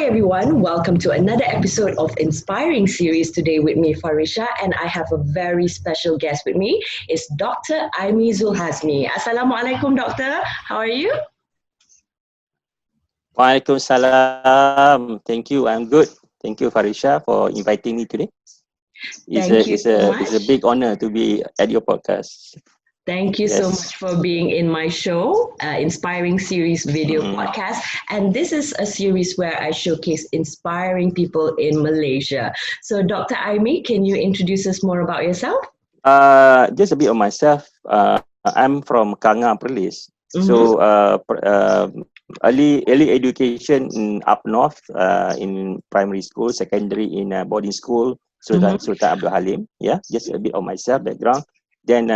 Hi everyone, welcome to another episode of Inspiring Series today with me Farisha, and I have a very special guest with me. It's Dr. Aimi Zulhazmi. Assalamualaikum doctor. How are you? Waalaikumsalam. Thank you. I'm good. Thank you, Farisha, for inviting me today. It's a Thank you it's so a it's a much. big honor to be at your podcast. Thank you so Yes. much for being in my show, Inspiring Series video Mm. podcast. And this is a series where I showcase inspiring people in Malaysia. So, Dr. Aimi, can you introduce us more about yourself? Just a bit of myself. I'm from Kanga Perlis. Mm-hmm. So early education in up north, in primary school, secondary in boarding school, Mm-hmm. Sultan Abdul Halim. Yeah, just a bit of myself background. Then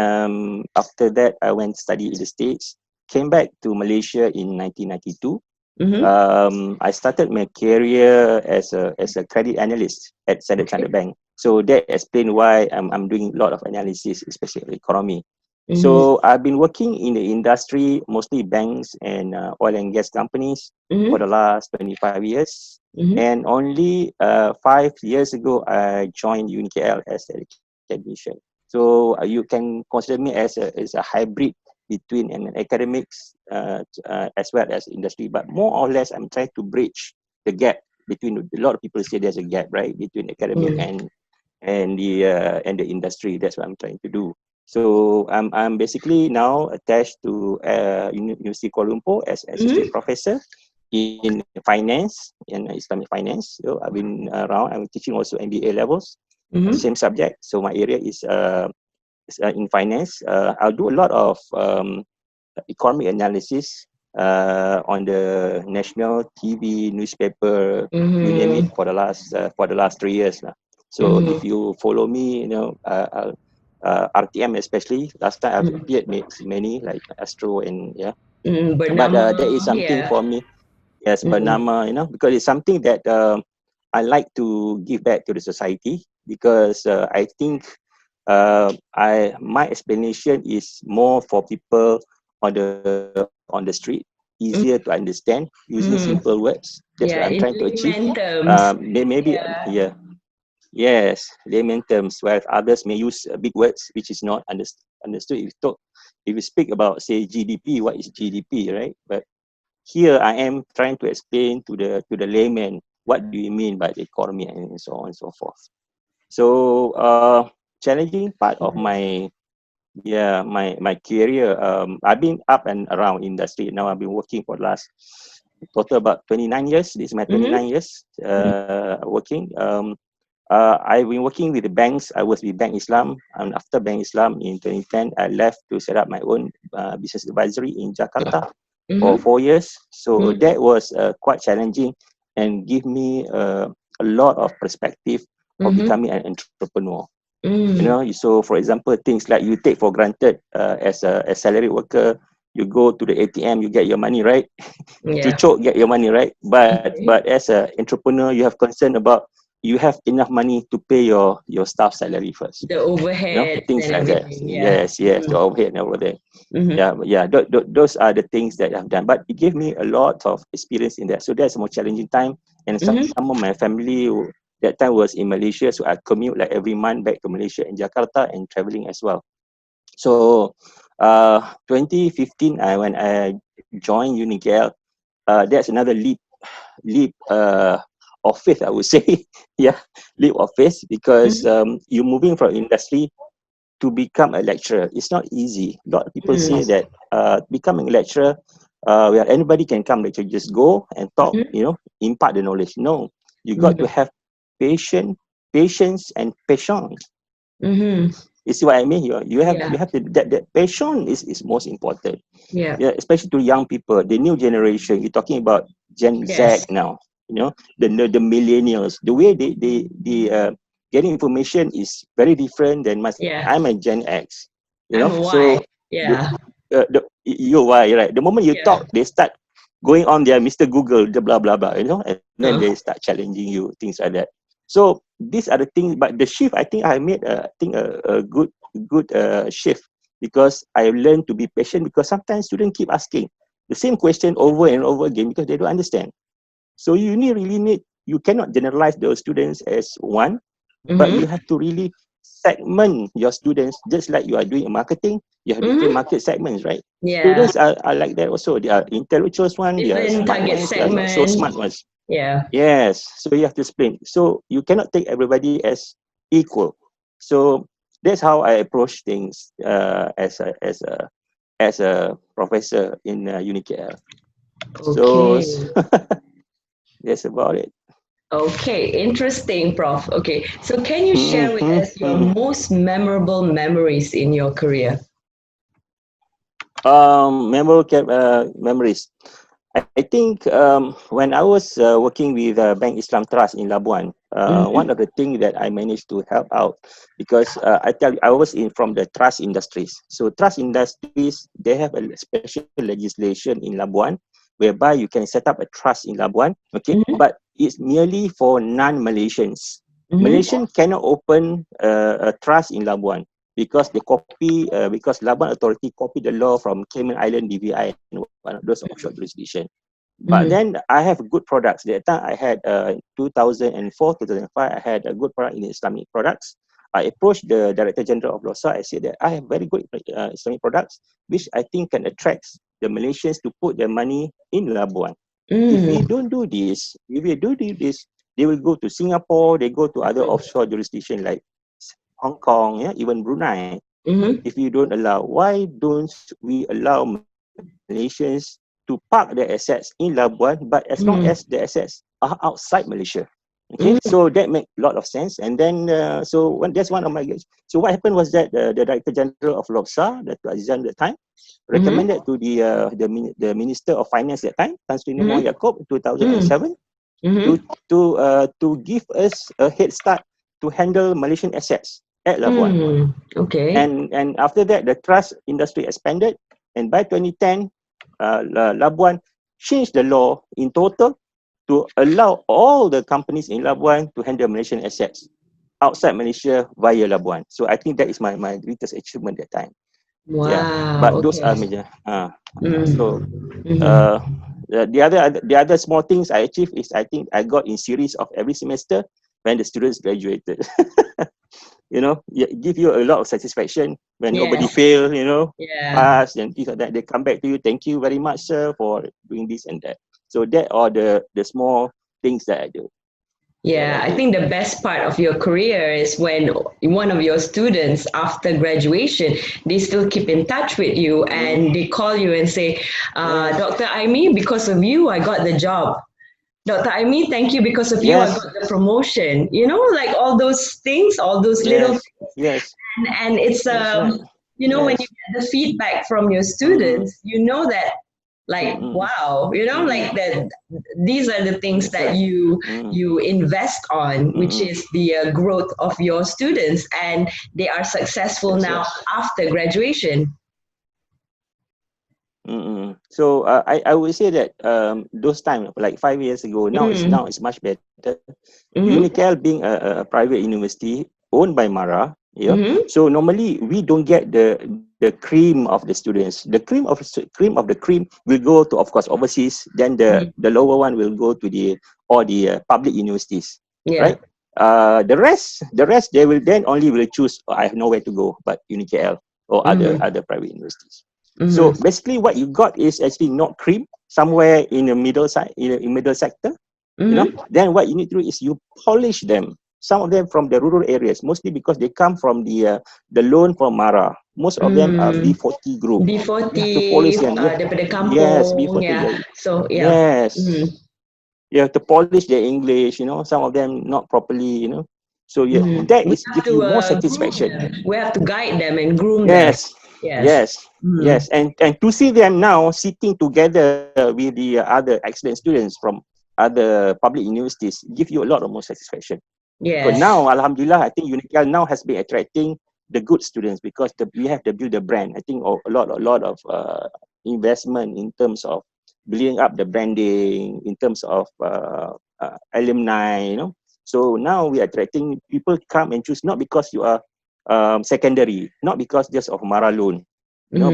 after that, I went to study in the States. Came back to Malaysia in 1992. Mm-hmm. I started my career as a credit analyst at Standard Okay. Chartered Bank. So that explains why I'm doing a lot of analysis, especially economy. Mm-hmm. So I've been working in the industry, mostly banks and oil and gas companies for Mm-hmm. the last 25 years. Mm-hmm. And only 5 years ago, I joined UniKL as a technician. So you can consider me as a hybrid between an academics as well as industry. But more or less, I'm trying to bridge the gap between. A lot of people say there's a gap, right, between academic Mm-hmm. and the industry. That's what I'm trying to do. So I'm basically now attached to University Kuala Lumpur as associate Mm-hmm. professor in finance and Islamic finance. So I've been around. I'm teaching also MBA levels, Mm-hmm. same subject. So my area is in finance. I'll do a lot of economic analysis on the national TV, newspaper, you name it, Mm-hmm. for the last 3 years now. So if Mm-hmm. you follow me, RTM especially. Last time I've Mm-hmm. appeared many like Astro and yeah. Mm-hmm. But Bernama, that is something yeah. for me. Yes, Mm-hmm. Bernama, because it's something that I like to give back to the society because I think I my explanation is more for people on the street, easier to understand using simple Mm-hmm. words. That's what I'm Yeah, trying to in achieve. layman terms. Maybe Yeah. yeah, yes, layman terms, whereas others may use big words which is not understood. If you speak about say GDP, what is GDP, right? But here I am trying to explain to the layman what do you mean by the economy and so on and so forth. So challenging part of Mm-hmm. my career. I've been up and around industry. Now I've been working for the last total about 29 years. This is my 29 years working. I've been working with the banks. I was with Bank Islam, and after Bank Islam in 2010, I left to set up my own business advisory in Jakarta for Mm-hmm. 4 years. So Mm-hmm. that was quite challenging and give me a lot of perspective of Mm-hmm. becoming an entrepreneur. Mm-hmm. So for example, things like you take for granted as salary worker, you go to the ATM, you get your money, right? Yeah. Cucuk get your money, right? But Okay. as an entrepreneur, you have concern about you have enough money to pay your staff salary first. The overheads Things and like that. everything. Yeah. Yes, the overhead and over there. Mm-hmm. Yeah. Those are the things that I've done. But it gave me a lot of experience in that. So that's a more challenging time. And some of Mm-hmm. my family that time was in Malaysia, so I commute like every month back to Malaysia and Jakarta and traveling as well. So 2015, when I joined Unicel, that's another leap of faith, I would say. Yeah, leap of faith because Mm-hmm. you're moving from industry to become a lecturer. It's not easy. A lot of people say Mm-hmm. that becoming a lecturer, where anybody can come lecture, just go and talk, impart the knowledge. No, you got to Mm-hmm. have patience, patience and patience. Mm-hmm. You see what I mean? You Yeah. have to that patience is most important. Yeah. Yeah, especially to young people, the new generation. You're talking about Gen Z Yes. now. The millennials. The way they getting information is very different than my. Yeah. I'm a Gen X. I'm a So Y. Yeah. you're why right. The moment you Yeah. talk, they start going on their Mr. Google, the blah blah blah. And then they Uh, start challenging you, things like that. So these are the things. But the shift, I think I made a good shift because I learned to be patient because sometimes students keep asking the same question over and over again because they don't understand. So you cannot generalize those students as one, but you Mm-hmm. have to really segment your students, just like you are doing marketing. You have different Mm-hmm. market segments, right? Yeah. Students are like that also. They are intellectuals one, they are Different smart target ones, they are not so segment. smart ones. Yeah. Yes, so you have to explain. So you cannot take everybody as equal. So that's how I approach things as a professor in UniKL. So Okay. that's about it. Okay, interesting, Prof. Okay, so can you share with Mm-hmm, us your mm-hmm. most memorable memories in your career? Memories. I think when I was working with Bank Islam Trust in Labuan, one Mm-hmm. of the things that I managed to help out, because I tell you, I was in from the trust industries. So trust industries, they have a special legislation in Labuan whereby you can set up a trust in Labuan, okay, Mm-hmm. but it's merely for non-Malaysians. Mm-hmm. Malaysian cannot open a trust in Labuan because Labuan Authority copy the law from Cayman Island DVI and one of those offshore jurisdiction. But Mm-hmm. then I have good products. That time I had 2004, 2005, I had a good product in Islamic products. I approached the Director General of LOSA. I said that I have very good Islamic products, which I think can attract the Malaysians to put their money in Labuan. Mm-hmm. If we do this, they will go to Singapore, they go to other offshore jurisdictions like Hong Kong, yeah, even Brunei. Mm-hmm. If you don't allow, why don't we allow Malaysians to park their assets in Labuan, but as long as the assets are outside Malaysia? Okay, so Mm-hmm. that make a lot of sense. And then, that's one of my guys. So what happened was that the Director General of LOPSA, Dr. Azizan at the time, Mm-hmm. recommended to the Minister of Finance at that time, Tan Sri Mohd Mm-hmm. Yaakob, in Mm-hmm. 2007, to Mm-hmm. give us a head start to handle Malaysian assets at Labuan. Mm-hmm. Okay. And after that, the trust industry expanded, and by 2010, Labuan changed the law in total to allow all the companies in Labuan to handle Malaysian assets outside Malaysia via Labuan. So I think that is my greatest achievement that time. Yeah, Wow. but those Okay. are major. So Mm-hmm. uh, the other small things I achieved is, I think I got in series of every semester when the students graduated. Give you a lot of satisfaction when nobody Yes. fail, Yeah. pass and things like that. They come back to you, thank you very much, sir, for doing this and that. So that are the small things that I do, that Yeah, I I did. think the best part of your career is when one of your students after graduation, they still keep in touch with you Mm, and they call you and say, yes, Dr. Aimi, because of you, I got the job. Dr. Aimi, thank you. Because of you, I yes, got the promotion. Like all those things, all those little yes, things. yes, And it's, that's right. when you Yes. get the feedback from your Mm-mm, students, that like, mm-mm, wow, mm-mm, like that these are the things that's that right. you Mm-mm, you invest on, which mm-mm, is the growth of your students, and they are successful that's now right. after graduation. Mm-mm. So I would say that those time like 5 years ago, Mm, now it's much better. mm-hmm, Unical being a private university owned by Mara, yeah. mm-hmm, So normally we don't get the cream of the students. The cream of the cream will go to, of course, overseas. Then mm, the lower one will go to the public universities, yeah. right? The rest they will then only will choose. "Oh, I have nowhere to go but UniKL or other Mm-hmm, other private universities." So mm-hmm, basically, what you got is actually not cream, somewhere in the middle side, in middle sector. mm-hmm, Then what you need to do is you polish them. Some of them from the rural areas, mostly because they come from the loan from Mara. Most of them are mm. B40 group. You have to polish B40 them. Yeah. daripada Yes, kampung, B40. yeah. Yeah. So yeah. Yes. Mm-hmm, You have to polish their English. Some of them not properly. So yeah, mm-hmm. that We is have give to you more groom satisfaction. them. We have to guide them and groom them. Yes, Yes. yes, Mm. yes, and to see them now sitting together with the other excellent students from other public universities give you a lot of more satisfaction. So Yes. now, Alhamdulillah, I think Unical now has been attracting the good students because we have to build a brand. I think a lot of investment in terms of building up the branding, in terms of alumni. So now we are attracting people come and choose not because you are secondary, not because just of Mara loan,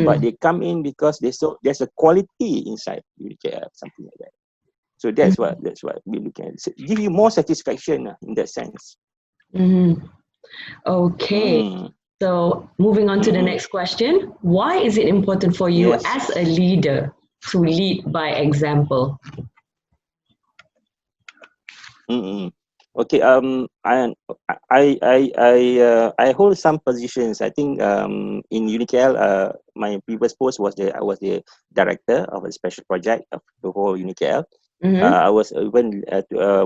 but Mm. they come in because there's a quality inside UKF, something like that. So that's what we're looking at. So give you more satisfaction in that sense. Mm-hmm. Okay. Mm. So moving on to the Mm-mm. next question. Why is it important for you Yes. as a leader to lead by example? Mm-mm. Okay. I hold some positions. I think in Unicel, my previous post was I was the director of a special project of the whole Unicel. Mm-hmm. I was even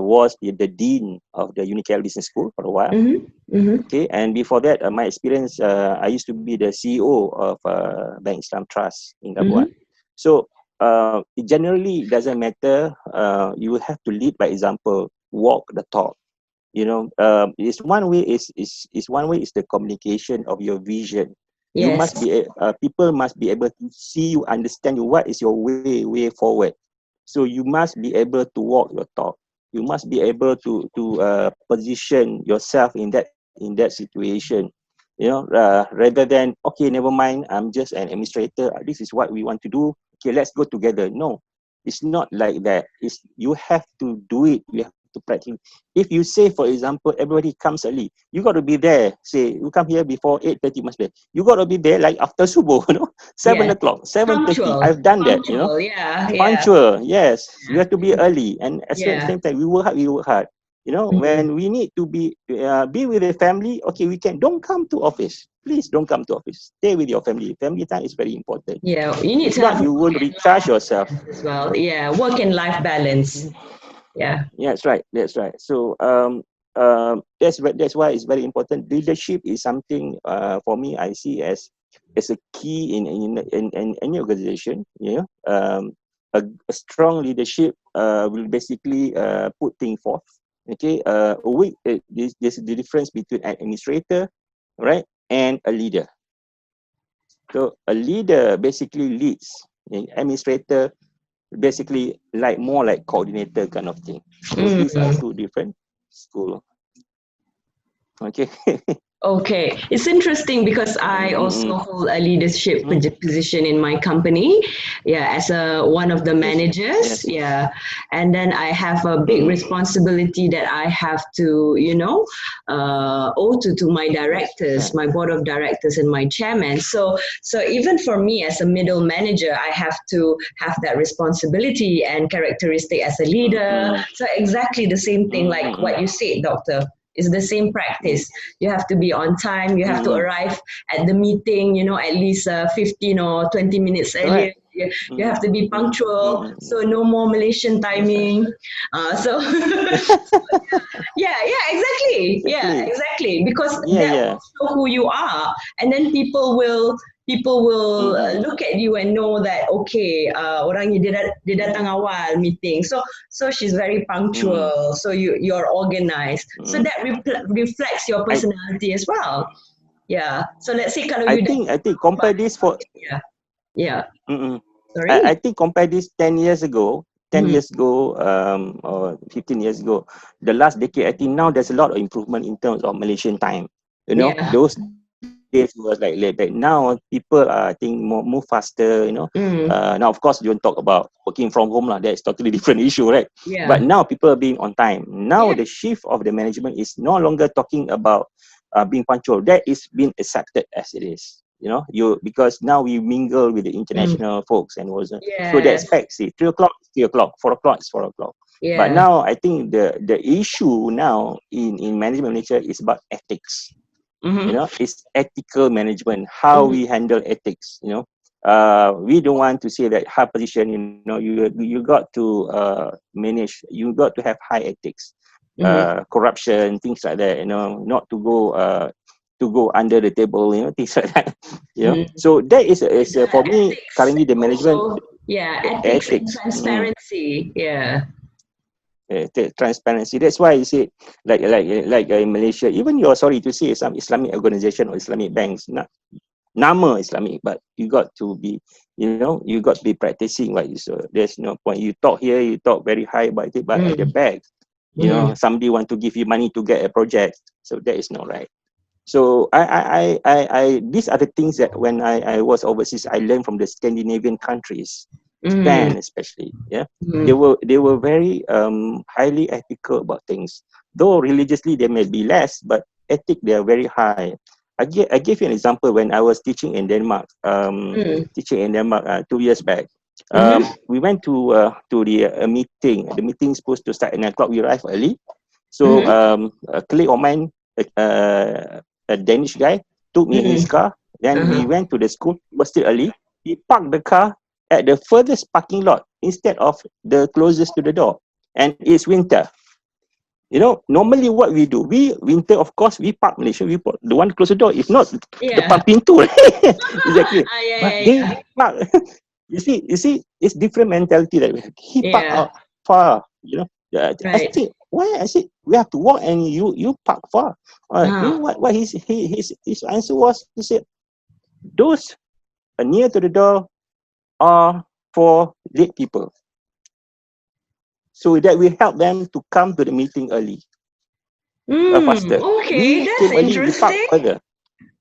was the dean of the Unicel Business School for a while. Mm-hmm. Mm-hmm. Okay, and before that, my experience, I used to be the CEO of Bank Islam Trust in Labuan. Mm-hmm. So it generally doesn't matter. You will have to lead by example, walk the talk. It's one way is one way is the communication of your vision. You must Yes. be people must be able to see you, understand you. What is your way forward? So you must be able to walk your talk. You must be able to position yourself in that situation. Rather than, okay, never mind, I'm just an administrator. This is what we want to do. Okay, let's go together. No, it's not like that. It's you have to do it. You have to practice. If you say, for example, everybody comes early, you got to be there. Say you come here before 8:30, must be. You got to be there like after subuh, 7 Yes. o'clock, 7:30. Punctual. I've done that. Punctual. Yeah. Yeah. Punctual, yes. You have to be early, and at the Yeah. same time, we work hard. We work hard. Mm-hmm. When we need to be with the family, okay, we can. Don't come to office. Please don't come to office. Stay with your family. Family time is very important. Yeah. You need If to not, have you won't work and recharge life yourself. balance as well. Yeah. Work and life balance. Yeah. Yeah, that's right. That's right. So that's why it's very important. Leadership is something for me I see as a key in any organization. A strong leadership will basically put things forth. Okay, there's the difference between an administrator, right, and a leader. So a leader basically leads. An administrator basically like more like coordinator kind of thing. So these are Mm. two different school. Okay. Okay, it's interesting because I Mm-mm. also hold a leadership Mm. position in my company. Yeah, as a one of the Yes. managers. Yes. Yeah, and then I have a big Mm-mm. responsibility that I have to, owe to my directors, Right. my board of directors, and my chairman. So even for me as a middle manager, I have to have that responsibility and characteristic as a leader. Mm-mm. So exactly the same thing like Mm-mm. what you said, doctor. It's the same practice. Yes. You have to be on time. You have to Mm-mm. arrive at the meeting, at least 15 or 20 minutes earlier. Correct. You have to Mm-mm. be Mm-mm. punctual, Mm-mm. so no more Malaysian That's right. timing. So, yeah, exactly. Yeah, Exactly. exactly. Because Yeah. that Yeah. will show who you are, and then people will Mm-mm. look at you and know that okay, orang ni dia datang awal meeting. So she's very Mm-mm. punctual. So you're organized. So Mm-mm. that reflects your I personality as well. Yeah. So let's say kalau I you dah think compare this for yeah yeah mm-mm. I sorry. think compare this 10 years ago, 10 Mhm. years ago, or 15 years ago, the last decade, I think now there's a lot of improvement in terms of Malaysian time. Yeah. Those days was like late back. Now people are, I think, move faster. Mm. Now, of course, you don't talk about working from home lah. That's totally different issue, right? But Yeah. now people are being on time. Now Yeah. the shift of the management is no longer talking about being punctual. That is being accepted as it is. Because now we mingle with the Mm. international folks and also, so they Yes. expect, see, 3 o'clock is 3 o'clock, 4 o'clock is 4 o'clock. But Yeah. now I think the issue now in management nature is about ethics. Mm-hmm. It's ethical management, how Mm-hmm. we handle ethics. We don't want to say that high position, you got to manage, you got to have high ethics, Mm-hmm. corruption, things like that, not to go under the table, things like that. Mm-hmm. So that is for me Ethics currently the and management also yeah, ethics and ethics. transparency. Yeah. Transparency. That's why I say, like in Malaysia, even you're sorry to say some Islamic organization or Islamic banks, not nama Islamic, but you got to be, you got to be practicing what you saw. There's no point. You talk here, you talk very high about it, but at the Mm. back, Mm. somebody want to give you money to get a project. So that is not right. So these are the things that when I was overseas, I learned from the Scandinavian countries. Mm. Japan especially. Yeah, Mm. they were very highly ethical about things. Though religiously they may be less, but ethic they are very high. I gave you an example when I was teaching in Denmark. Mm. Teaching in Denmark 2 years back. Mm-hmm. We went to the meeting. The meeting is supposed to start at 9 o'clock. We arrived early. So Mm-hmm. a colleague of mine, a Danish guy, took me in his Mm. car. Then we Uh-huh. went to the school. It was still early. He parked the car at the furthest parking lot instead of the closest to the door. And it's winter. You know, normally what we do, we winter, of course, we park Malaysia, we park the one close the door. If not, Yeah. depan pintu. Exactly. Yeah, But yeah, they yeah. park. You see, it's different mentality that he park Yeah. out far. You know, I Right. think why I said we have to walk and you park far. You Uh-huh. know what his answer was? He said those near to the door are for late people, so that will help them to come to the meeting early, Mm. faster. Okay, We that's came early, we park interesting. further.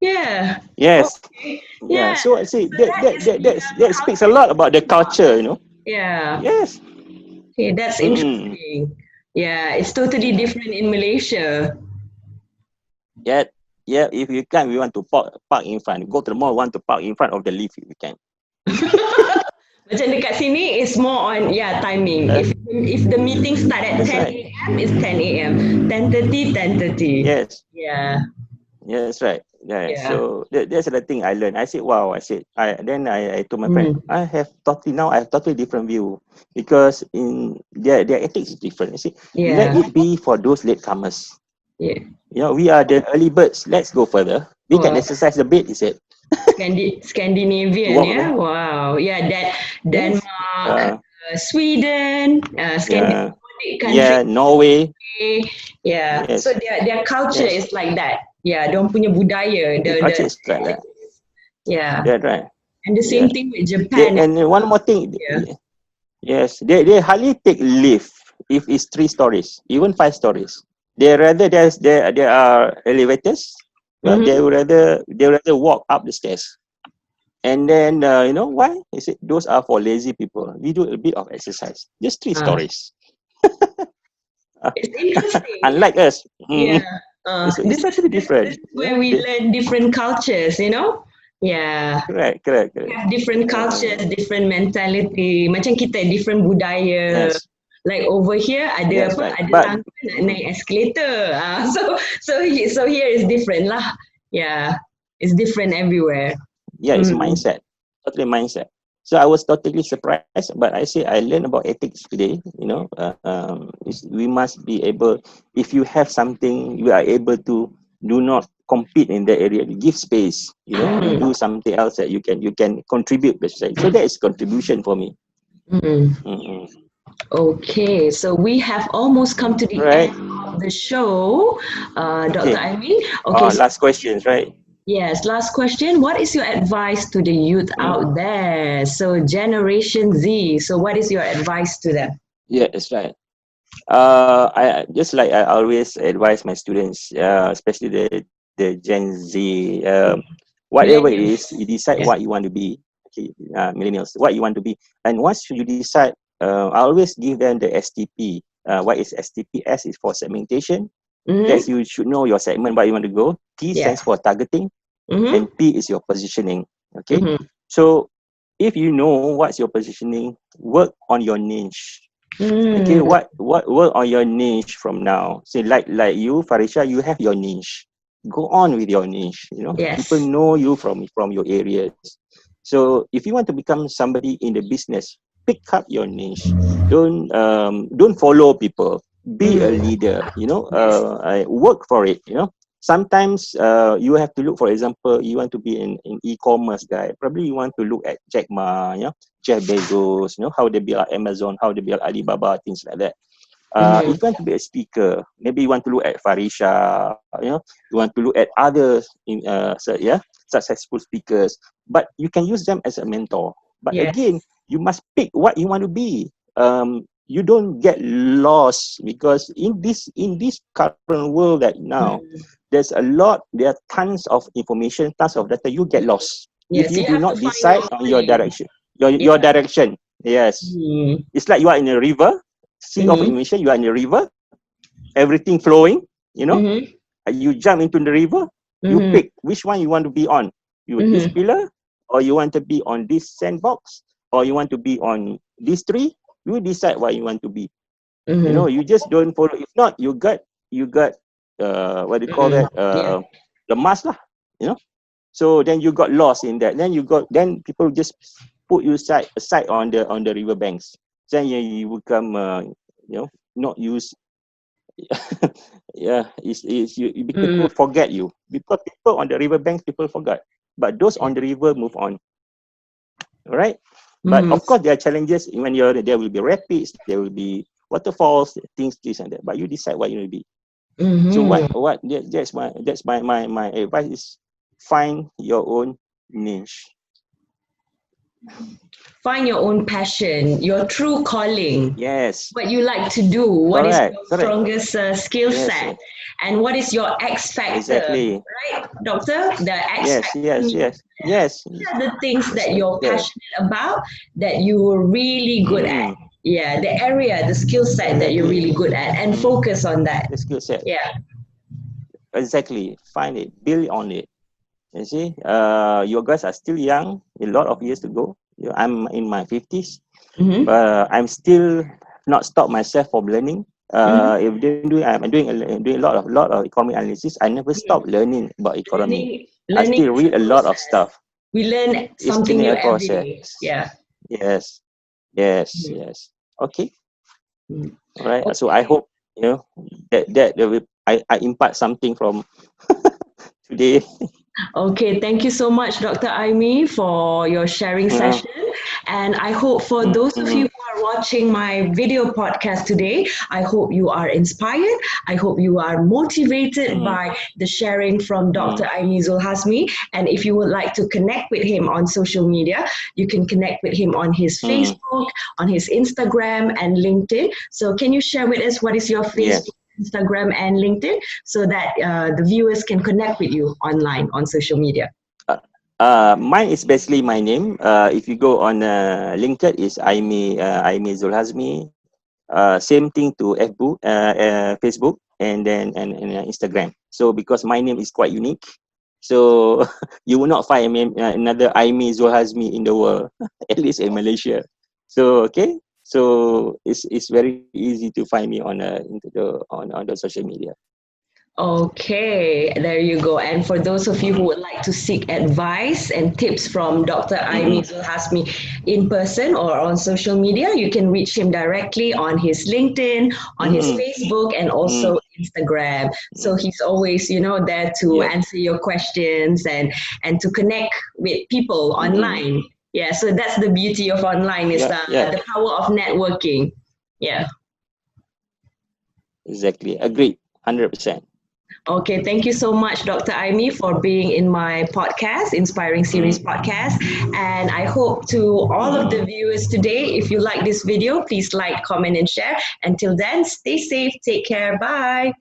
Yeah. Yes, Okay. yeah. Yeah. So I say So that that that is that the that speaks a culture lot that about you the brought. culture, you know. Yeah. Yes. Okay, that's Mm-mm. interesting. Yeah, it's totally Yeah. different in Malaysia. Yeah. Yeah. If you can, we want to park in front. Go to the mall, want to park in front of the lift. If we can. Macam dekat sini is more on timing. Uh, If the meeting start at that's 10 right. a.m. it's 10 a.m. 10:30 10:30. Yes. Yeah. Yes, right. Yeah. Yeah. So that's the thing I learned. I said, wow. I said, I told my friend, Mm. I have totally different view because in their ethics is different. I said, let Yeah. it be for those latecomers. Yeah. You know, we are the early birds. Let's go further. We can Oh, exercise a bit, he said. To Scandinavian, walk yeah. there. Wow. Yeah, that Yes. Denmark, Sweden, Yeah. Scandinavian countries. Yeah. Norway. Yeah. So Yes. their culture Yes. is like that. Yeah, don't punya budaya, The the culture is like that. yeah. Yeah, right. And the same Yeah. thing with Japan as And one well. more thing. Yeah. Yes. They hardly take lift if it's 3 stories, even 5 stories. They rather there are elevators. Well, Mm-hmm. they would rather walk up the stairs. And then you know why? He said those are for lazy people. We do a bit of exercise. Just three Uh, stories. it's interesting. Unlike us. Yeah. So it's This is totally this different. is Yeah. where we learn different cultures, you know? Yeah. Correct. Have different cultures, different mentality. Macam kita different budaya. Yes, Like over here ada that's apa? right. Ada But tangga nak naik escalator. So here is different lah. Yeah. It's different everywhere. yeah, it's Mm. mindset. Totally mindset. So I was totally surprised, but I say I learned about ethics today. You know, we must be able. If you have something, you are able to do not compete in that area. Give space. You know, you do Mm. something else that you can contribute to society. So that is contribution for me. Mm. Mm-mm. Okay, so we have almost come to the Right. end of the show, Dr. Okay. Aimi. Okay, so Last questions. Right. yes, last question. What is your advice to the youth Mm. out there? So, Generation Z. So, what is your advice to them? Yeah, that's right. I just like I always advise my students, especially the Gen Z, whatever it is, Millennials. you decide Yes. what you want to be. Okay, millennials, what you want to be, and once you decide, I always give them the STP. What is STP? S is for segmentation. That Mm-hmm. you should know your segment, where you want to go. T Yeah. stands for targeting, and Mm-hmm. P is your positioning. Okay, Mm-hmm. so if you know what's your positioning, work on your niche. Okay, Mm. what work on your niche from now? Say like you, Farisha, you have your niche. Go on with your niche. You know, people Yes. know you from your areas. So if you want to become somebody in the business, pick up your niche. Don't follow people. Be a Mm. leader. You know, Yes. work for it. You know, sometimes you have to look. For example, you want to be in e-commerce guy. Probably you want to look at Jack Ma. You know, Jeff Bezos, you know, how they build Amazon, how they build Alibaba, things like that. Mm-hmm. If you want to be a speaker, maybe you want to look at Farisha, you know, you want to look at other successful speakers, but you can use them as a mentor. But again, Yes. you must pick what you want to be. You don't get lost because in this current world that now Mm. there are tons of information, tons of data. You get lost if Yes. you You do have to not find your decide on your lane. direction, your Yeah. direction. Yes. It's like you are in a river, sea of emotion. You are in a river, everything flowing. You know, you jump into the river. You pick which one you want to be on. You this pillar, or you want to be on this sandbox, or you want to be on this tree. You decide what you want to be. You know, you just don't follow. If not, you got what do you call that? Yeah. The mass lah. You know. So then you got lost in that. Then people just put you aside on the river banks. Then you become not use. Yeah, people forget you because people on the river banks people forgot, but those on the river move on. All right, but of course there are challenges when there will be rapids, there will be waterfalls, things this and that. But you decide what you will be. So that's my advice is find your own niche. Find your own passion, your true calling. Yes. What you like to do. What is Correct. your strongest skill set, and what is your X factor? Exactly. Right, doctor? The X factor. Yes. These are the things that you're passionate about, that you're really good at. Yeah, the area, the skill set that you're really good at, and focus on that. The skill set. Yeah. Exactly. Find it. Build on it. You see, you guys are still young. A lot of years to go. I'm in my 50s, but I'm still not stop myself from learning. If I'm doing a lot of economic analysis. I never stop learning about economy. I still read a lot of stuff. We learn something new every day. Yeah. Yes. Okay. All right. So I hope that I impart something from today. Okay, thank you so much, Dr. Aimi, for your sharing session. And I hope for those of you who are watching my video podcast today, I hope you are inspired. I hope you are motivated by the sharing from Dr. Aimi Zulhazmi. And if you would like to connect with him on social media, you can connect with him on his Facebook, on his Instagram, and LinkedIn. So can you share with us what is your Facebook? Instagram and LinkedIn, so that the viewers can connect with you online on social media? Mine is basically my name. If you go on LinkedIn, is Aimi Zulhazmi. Same thing to Facebook, and then and Instagram. So because my name is quite unique, so you will not find another Aimi Zulhazmi in the world, at least in Malaysia. So okay. So it's very easy to find me on the social media. Okay, there you go. And for those of you who would like to seek advice and tips from Dr. Aimi Zulhazmi in person or on social media, you can reach him directly on his LinkedIn, on his Facebook, and also Instagram. So he's always, there to answer your questions and to connect with people online. Yeah, so that's the beauty of online, is the power of networking. Yeah. Exactly. Agreed. 100%. Okay, thank you so much, Dr. Aimi, for being in my podcast, Inspiring Series podcast. And I hope to all of the viewers today, if you like this video, please like, comment, and share. Until then, stay safe, take care, bye.